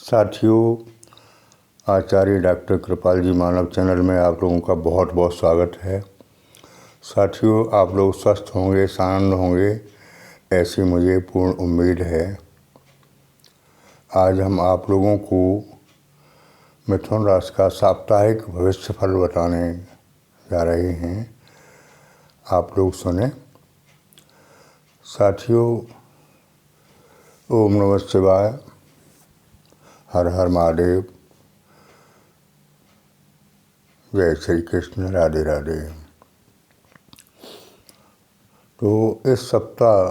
साथियों, आचार्य डॉक्टर कृपाल जी मानव चैनल में आप लोगों का बहुत बहुत स्वागत है। साथियों, आप लोग स्वस्थ होंगे, शांत होंगे, ऐसी मुझे पूर्ण उम्मीद है। आज हम आप लोगों को मिथुन राशि का साप्ताहिक भविष्यफल बताने जा रहे हैं। आप लोग सुने। साथियों, ओम नमः शिवाय, हर हर महादेव, जय श्री कृष्ण, राधे राधे। तो इस सप्ताह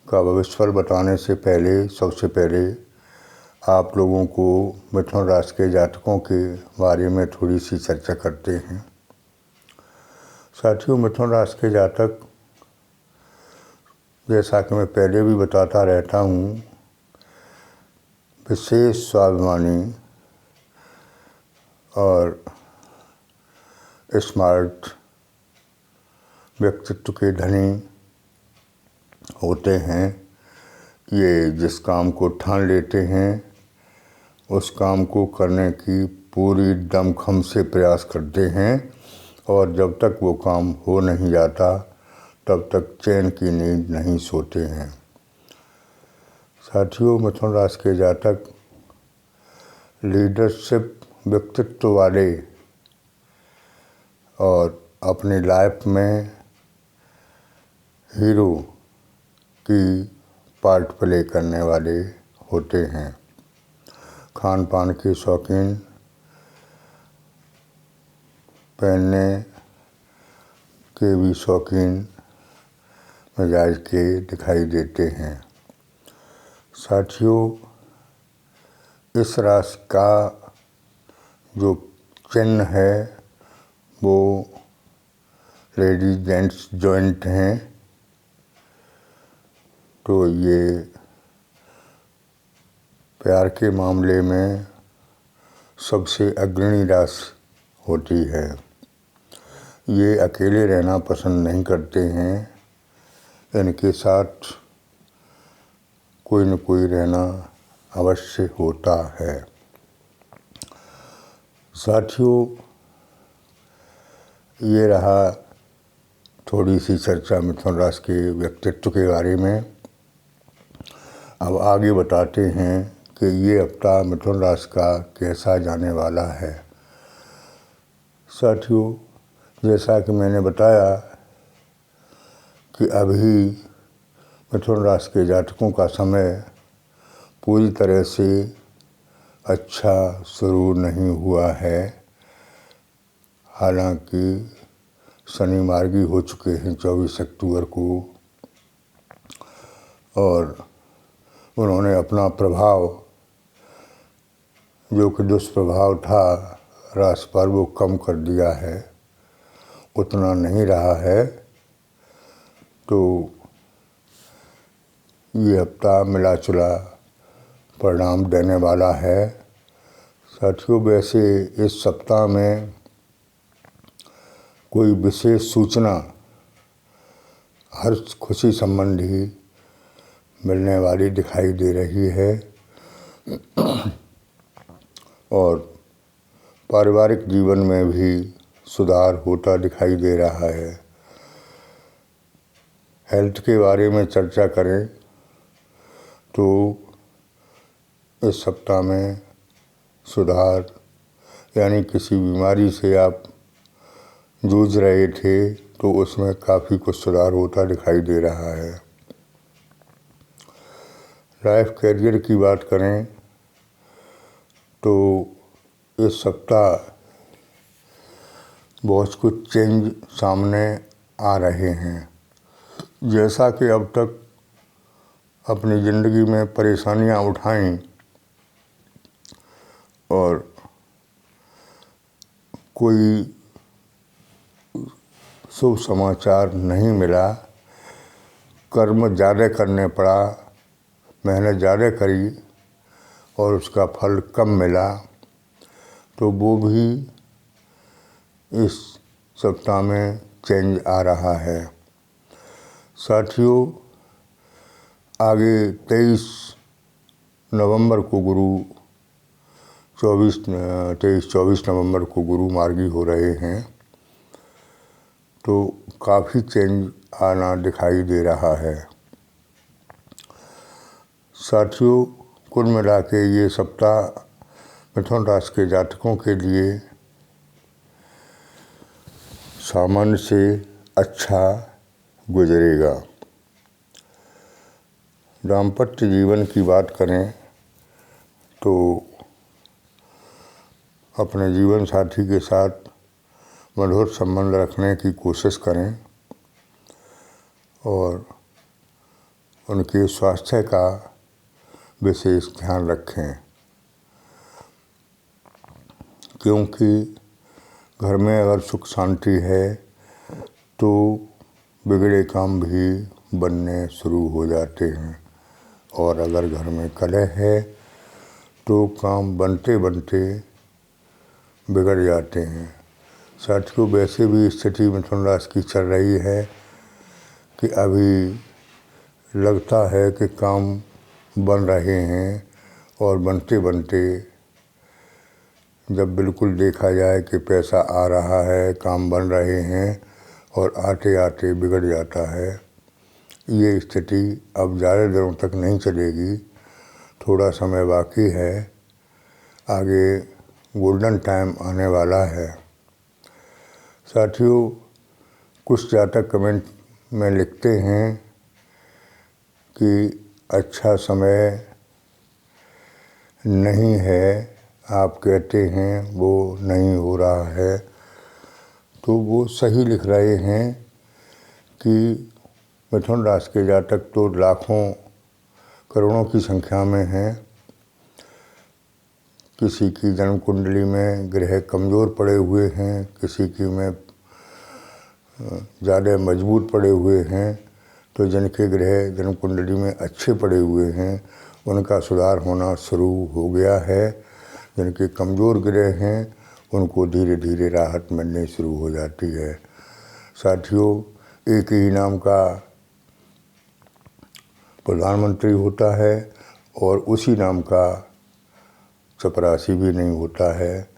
का भविष्यफल बताने से पहले सबसे पहले आप लोगों को मिथुन राशि के जातकों के बारे में थोड़ी सी चर्चा करते हैं। साथियों, मिथुन राशि के जातक, जैसा कि मैं पहले भी बताता रहता हूँ, विशेष स्वाभिमानी और स्मार्ट व्यक्तित्व के धनी होते हैं। ये जिस काम को ठान लेते हैं उस काम को करने की पूरी दमखम से प्रयास करते हैं और जब तक वो काम हो नहीं जाता तब तक चैन की नींद नहीं सोते हैं। साथियों, मिथुन राशि के जातक लीडरशिप व्यक्तित्व वाले और अपनी लाइफ में हीरो की पार्ट प्ले करने वाले होते हैं। खान पान के शौकीन, पहनने के भी शौकीन मिजाज के दिखाई देते हैं। साथियों, इस राशि का जो चिन्ह है वो लेडीज जेंट्स जॉइंट हैं। तो ये प्यार के मामले में सबसे अग्रणी राशि होती है। ये अकेले रहना पसंद नहीं करते हैं, इनके साथ कोई न कोई रहना अवश्य होता है। साथियों, ये रहा थोड़ी सी चर्चा मिथुन राशि के व्यक्तित्व के बारे में। अब आगे बताते हैं कि ये हफ्ता मिथुन राशि का कैसा जाने वाला है। साथियों, जैसा कि मैंने बताया कि अभी मिथुन राशि के जातकों का समय पूरी तरह से अच्छा शुरू नहीं हुआ है। हालांकि शनि मार्गी हो चुके हैं 24 अक्टूबर को और उन्होंने अपना प्रभाव, जो कि दुष्प्रभाव था राशि पर, वो कम कर दिया है, उतना नहीं रहा है। तो ये हफ्ता मिला जुला परिणाम देने वाला है। साथियों, वैसे इस सप्ताह में कोई विशेष सूचना हर्ष खुशी संबंधी मिलने वाली दिखाई दे रही है और पारिवारिक जीवन में भी सुधार होता दिखाई दे रहा है। हेल्थ के बारे में चर्चा करें तो इस सप्ताह में सुधार, यानी किसी बीमारी से आप जूझ रहे थे तो उसमें काफ़ी कुछ सुधार होता दिखाई दे रहा है। लाइफ कैरियर की बात करें तो इस सप्ताह बहुत कुछ चेंज सामने आ रहे हैं। जैसा कि अब तक अपनी ज़िंदगी में परेशानियां उठाईं और कोई शुभ समाचार नहीं मिला, कर्म ज़्यादा करने पड़ा, मेहनत ज़्यादा करी और उसका फल कम मिला, तो वो भी इस सप्ताह में चेंज आ रहा है। साथियों, आगे 23 नवंबर को गुरु 23-24 नवंबर को गुरु मार्गी हो रहे हैं, तो काफ़ी चेंज आना दिखाई दे रहा है। साथियों, कुल मिला के ये सप्ताह मिथुन राशि के जातकों के लिए सामान्य से अच्छा गुजरेगा। दाम्पत्य जीवन की बात करें तो अपने जीवन साथी के साथ मधुर संबंध रखने की कोशिश करें और उनके स्वास्थ्य का विशेष ध्यान रखें, क्योंकि घर में अगर सुख शांति है तो बिगड़े काम भी बनने शुरू हो जाते हैं, और अगर घर में कलह है तो काम बनते बनते बिगड़ जाते हैं। साथियों, वैसे भी स्थिति मिथुन राशि की चल रही है कि अभी लगता है कि काम बन रहे हैं, और बनते बनते जब बिल्कुल देखा जाए कि पैसा आ रहा है, काम बन रहे हैं, और आते आते बिगड़ जाता है। ये स्थिति अब ज़्यादा दिनों तक नहीं चलेगी, थोड़ा समय बाकी है, आगे गोल्डन टाइम आने वाला है। साथियों, कुछ जातक कमेंट में लिखते हैं कि अच्छा समय नहीं है, आप कहते हैं वो नहीं हो रहा है, तो वो सही लिख रहे हैं कि मिथुन राशि के जातक तो लाखों करोड़ों की संख्या में हैं। किसी की जन्म कुंडली में ग्रह कमज़ोर पड़े हुए हैं, किसी की में ज़्यादा मजबूत पड़े हुए हैं, तो जिनके ग्रह जन्म कुंडली में अच्छे पड़े हुए हैं उनका सुधार होना शुरू हो गया है। जिनके कमज़ोर ग्रह हैं उनको धीरे धीरे राहत मिलने शुरू हो जाती है। साथियों, एक ही नाम का प्रधानमंत्री होता है और उसी नाम का चपरासी भी नहीं होता है।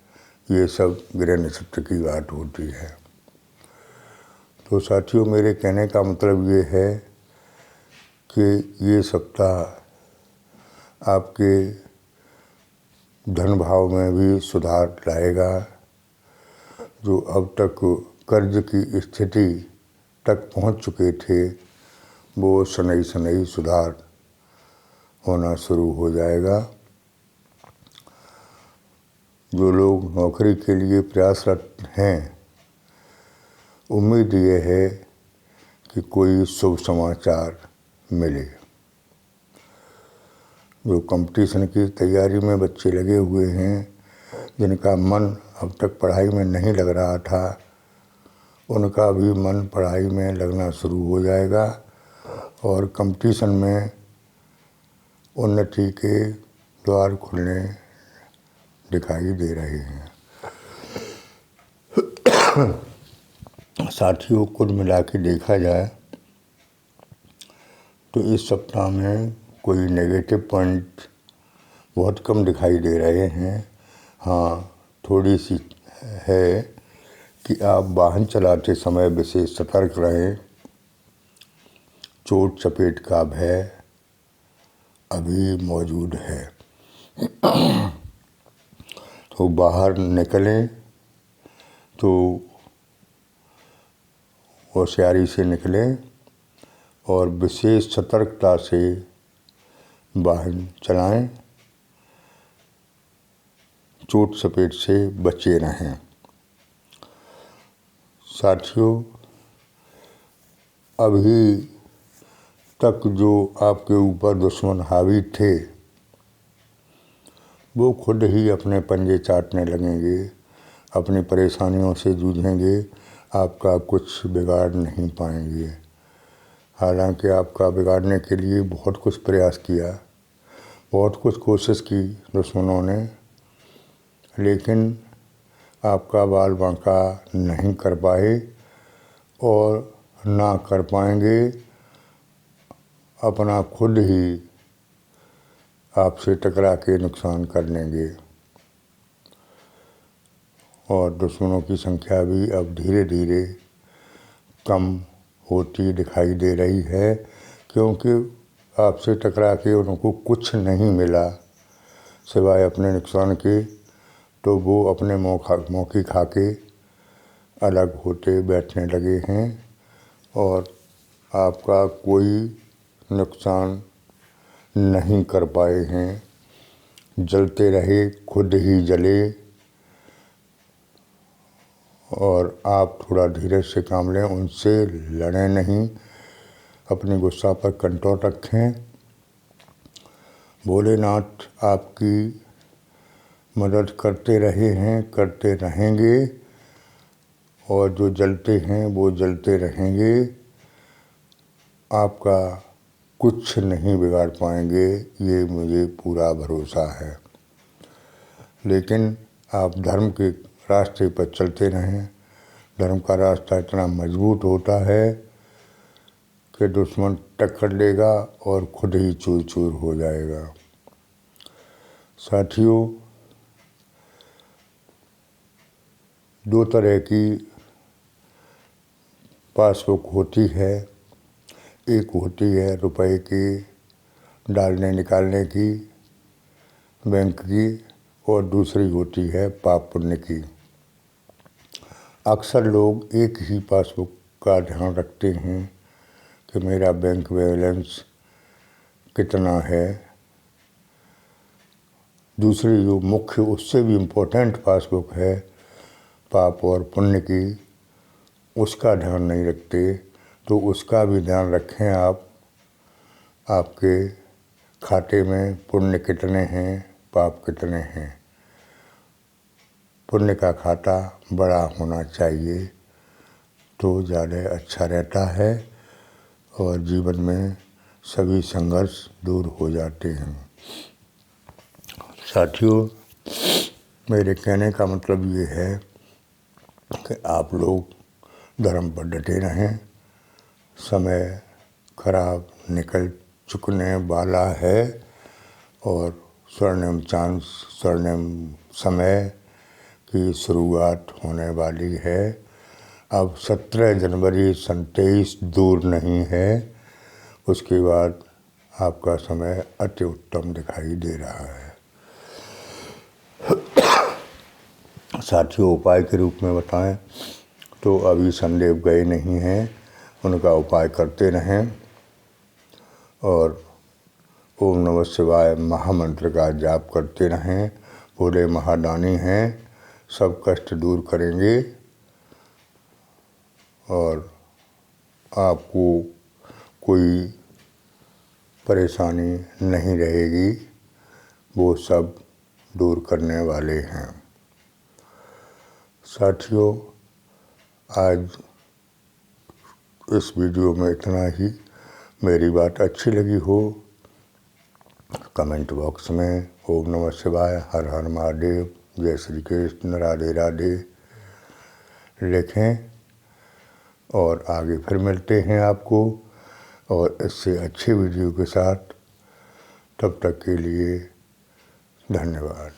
ये सब ग्रह नक्षत्र की बात होती है। तो साथियों, मेरे कहने का मतलब ये है कि ये सप्ताह आपके धन भाव में भी सुधार लाएगा। जो अब तक कर्ज की स्थिति तक पहुंच चुके थे वो शनई शनई सुधार होना शुरू हो जाएगा। जो लोग नौकरी के लिए प्रयासरत हैं, उम्मीद ये है कि कोई शुभ समाचार मिले। जो कंपटीशन की तैयारी में बच्चे लगे हुए हैं, जिनका मन अब तक पढ़ाई में नहीं लग रहा था, उनका भी मन पढ़ाई में लगना शुरू हो जाएगा और कंपटीशन में उन्नति के द्वार खुलने दिखाई दे रहे हैं। साथियों, कुल मिला के देखा जाए तो इस सप्ताह में कोई नेगेटिव पॉइंट बहुत कम दिखाई दे रहे हैं। हाँ, थोड़ी सी है कि आप वाहन चलाते समय विशेष सतर्क रहें। चोट चपेट का भय अभी मौजूद है। तो बाहर निकलें तो होशियारी से निकलें और विशेष सतर्कता से वाहन चलाएं। चोट चपेट से बचे रहें। साथियों, अभी तक जो आपके ऊपर दुश्मन हावी थे वो खुद ही अपने पंजे चाटने लगेंगे, अपनी परेशानियों से जूझेंगे, आपका कुछ बिगाड़ नहीं पाएंगे। हालांकि आपका बिगाड़ने के लिए बहुत कुछ प्रयास किया, बहुत कुछ कोशिश की दुश्मनों ने, लेकिन आपका बाल बांका नहीं कर पाए और ना कर पाएंगे। अपना खुद ही आपसे टकरा के नुकसान कर लेंगे और दुश्मनों की संख्या भी अब धीरे धीरे कम होती दिखाई दे रही है, क्योंकि आपसे टकरा के उनको कुछ नहीं मिला सिवाय अपने नुकसान के, तो वो अपने मौके खा के अलग होते बैठने लगे हैं और आपका कोई नुकसान नहीं कर पाए हैं। जलते रहे, खुद ही जले और आप थोड़ा धीरज से काम लें, उनसे लड़ें नहीं, अपने गुस्सा पर कंट्रोल रखें। भोलेनाथ आपकी मदद करते रहे हैं, करते रहेंगे और जो जलते हैं वो जलते रहेंगे। आपका कुछ नहीं बिगाड़ पाएंगे, ये मुझे पूरा भरोसा है। लेकिन आप धर्म के रास्ते पर चलते रहें। धर्म का रास्ता इतना मजबूत होता है कि दुश्मन टक्कर लेगा और खुद ही चूर चूर हो जाएगा। साथियों, दो तरह की पासबुक होती है। एक होती है रुपए की डालने निकालने की, बैंक की, और दूसरी होती है पाप पुण्य की। अक्सर लोग एक ही पासबुक का ध्यान रखते हैं कि मेरा बैंक बैलेंस कितना है। दूसरी जो मुख्य, उससे भी इम्पोर्टेंट पासबुक है पाप और पुण्य की, उसका ध्यान नहीं रखते। तो उसका भी ध्यान रखें आप। आपके खाते में पुण्य कितने हैं, पाप कितने हैं। पुण्य का खाता बड़ा होना चाहिए तो ज़्यादा अच्छा रहता है और जीवन में सभी संघर्ष दूर हो जाते हैं। साथियों, मेरे कहने का मतलब ये है कि आप लोग धर्म पर डटे रहें। समय खराब निकल चुकने वाला है और स्वर्णिम चांस, स्वर्णिम समय की शुरुआत होने वाली है। अब 17 जनवरी 27 दूर नहीं है, उसके बाद आपका समय अति उत्तम दिखाई दे रहा है। साथियों, उपाय के रूप में बताएं तो अभी शनिदेव गए नहीं हैं, उनका उपाय करते रहें और ओम नमः शिवाय महामंत्र का जाप करते रहें। भोले महादानी हैं, सब कष्ट दूर करेंगे और आपको कोई परेशानी नहीं रहेगी, वो सब दूर करने वाले हैं। साथियों, आज इस वीडियो में इतना ही। मेरी बात अच्छी लगी हो कमेंट बॉक्स में ओम नमः शिवाय, हर हर महादेव, जय श्री कृष्ण, राधे राधे लिखें और आगे फिर मिलते हैं आपको और इससे अच्छे वीडियो के साथ। तब तक के लिए धन्यवाद।